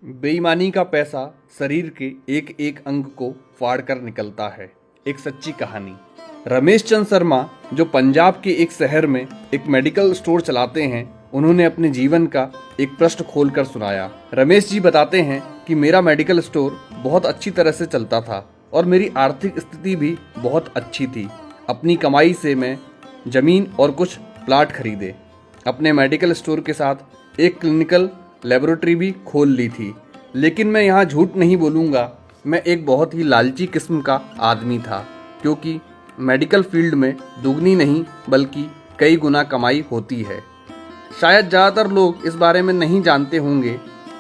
बेईमानी का पैसा शरीर के एक एक अंग को फाड़ कर निकलता है। एक सच्ची कहानी। रमेश चंद शर्मा, जो पंजाब के एक शहर में एक मेडिकल स्टोर चलाते हैं, उन्होंने अपने जीवन का एक पृष्ठ खोलकर सुनाया। रमेश जी बताते हैं कि मेरा मेडिकल स्टोर बहुत अच्छी तरह से चलता था और मेरी आर्थिक स्थिति भी बहुत अच्छी थी। अपनी कमाई से मैं जमीन और कुछ प्लाट खरीदे। अपने मेडिकल स्टोर के साथ एक क्लिनिकल लेबोरेटरी भी खोल ली थी। लेकिन मैं यहाँ झूठ नहीं बोलूँगा, मैं एक बहुत ही लालची किस्म का आदमी था, क्योंकि मेडिकल फील्ड में दुगनी नहीं बल्कि कई गुना कमाई होती है। शायद ज़्यादातर लोग इस बारे में नहीं जानते होंगे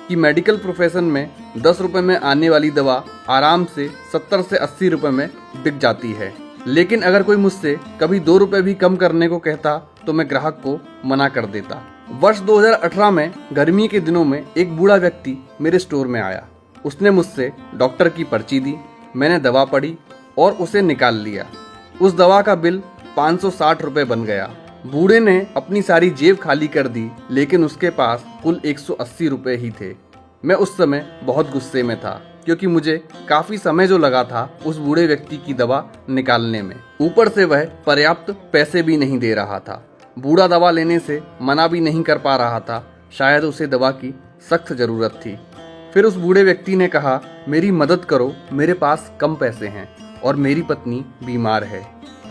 कि मेडिकल प्रोफेशन में 10 रुपये में आने वाली दवा आराम से 70 से 80 रुपये में बिक जाती है। लेकिन अगर कोई मुझसे कभी 2 रुपये भी कम करने को कहता तो मैं ग्राहक को मना कर देता। वर्ष 2018 में गर्मी के दिनों में एक बूढ़ा व्यक्ति मेरे स्टोर में आया। उसने मुझसे डॉक्टर की पर्ची दी, मैंने दवा पढ़ी और उसे निकाल लिया। उस दवा का बिल 560 रुपये बन गया। बूढ़े ने अपनी सारी जेब खाली कर दी, लेकिन उसके पास कुल 180 रुपये ही थे। मैं उस समय बहुत गुस्से में था, क्योंकि मुझे काफी समय जो लगा था उस बूढ़े व्यक्ति की दवा निकालने में, ऊपर से वह पर्याप्त पैसे भी नहीं दे रहा था। बूढ़ा दवा लेने से मना भी नहीं कर पा रहा था, शायद उसे दवा की सख्त जरूरत थी। फिर उस बूढ़े व्यक्ति ने कहा, मेरी मदद करो, मेरे पास कम पैसे हैं और मेरी पत्नी बीमार है।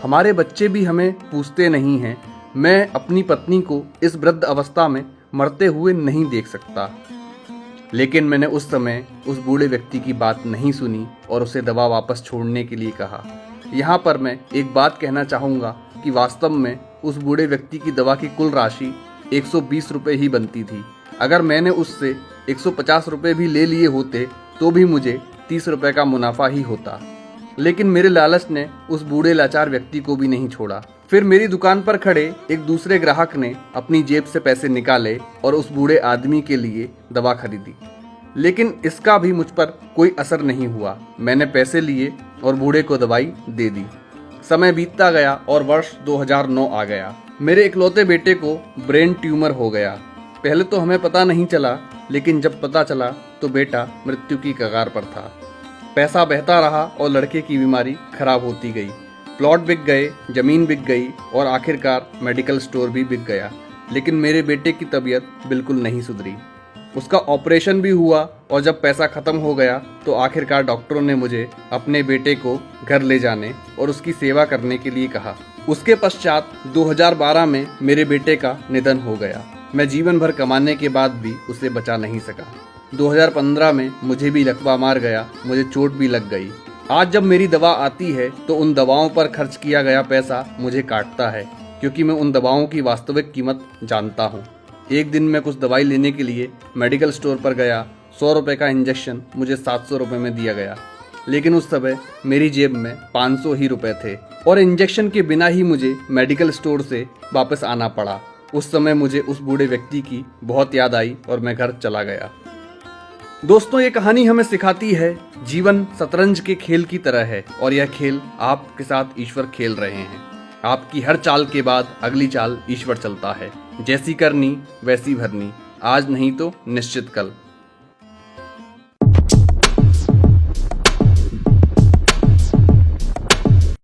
हमारे बच्चे भी हमें पूछते नहीं हैं। मैं अपनी पत्नी को इस वृद्ध अवस्था में मरते हुए नहीं देख सकता। लेकिन मैंने उस समय उस बूढ़े व्यक्ति की बात नहीं सुनी और उसे दवा वापस छोड़ने के लिए कहा। यहाँ पर मैं एक बात कहना चाहूँगा कि वास्तव में उस बूढ़े व्यक्ति की दवा की कुल राशि 120 रुपये ही बनती थी। अगर मैंने उससे 150 रुपये भी ले लिए होते तो भी मुझे 30 रुपये का मुनाफा ही होता। लेकिन मेरे लालच ने उस बूढ़े लाचार व्यक्ति को भी नहीं छोड़ा। फिर मेरी दुकान पर खड़े एक दूसरे ग्राहक ने अपनी जेब से पैसे निकाले और उस बूढ़े आदमी के लिए दवा खरीदी। लेकिन इसका भी मुझ पर कोई असर नहीं हुआ। मैंने पैसे लिए और बूढ़े को दवाई दे दी। समय बीतता गया और वर्ष 2009 आ गया। मेरे इकलौते बेटे को ब्रेन ट्यूमर हो गया। पहले तो हमें पता नहीं चला, लेकिन जब पता चला तो बेटा मृत्यु की कगार पर था। पैसा बहता रहा और लड़के की बीमारी खराब होती गई। प्लॉट बिक गए, जमीन बिक गई और आखिरकार मेडिकल स्टोर भी बिक गया। लेकिन मेरे बेटे की तबीयत बिल्कुल नहीं सुधरी। उसका ऑपरेशन भी हुआ और जब पैसा खत्म हो गया तो आखिरकार डॉक्टरों ने मुझे अपने बेटे को घर ले जाने और उसकी सेवा करने के लिए कहा। उसके पश्चात 2012 में मेरे बेटे का निधन हो गया। मैं जीवन भर कमाने के बाद भी उसे बचा नहीं सका। 2015 में मुझे भी लकवा मार गया, मुझे चोट भी लग गई। आज जब मेरी दवा आती है तो उन दवाओं पर खर्च किया गया पैसा मुझे काटता है, क्योंकि मैं उन दवाओं की वास्तविक कीमत जानता हूँ। एक दिन मैं कुछ दवाई लेने के लिए मेडिकल स्टोर पर गया। 100 रुपये का इंजेक्शन मुझे 700 रुपये में दिया गया, लेकिन उस समय मेरी जेब में 500 ही रुपये थे और इंजेक्शन के बिना ही मुझे मेडिकल स्टोर से वापस आना पड़ा। उस समय मुझे उस बूढ़े व्यक्ति की बहुत याद आई और मैं घर चला गया। दोस्तों, ये कहानी हमें सिखाती है जीवन शतरंज के खेल की तरह है और यह खेल आपके साथ ईश्वर खेल रहे हैं। आपकी हर चाल के बाद अगली चाल ईश्वर चलता है। जैसी करनी वैसी भरनी, आज नहीं तो निश्चित कल।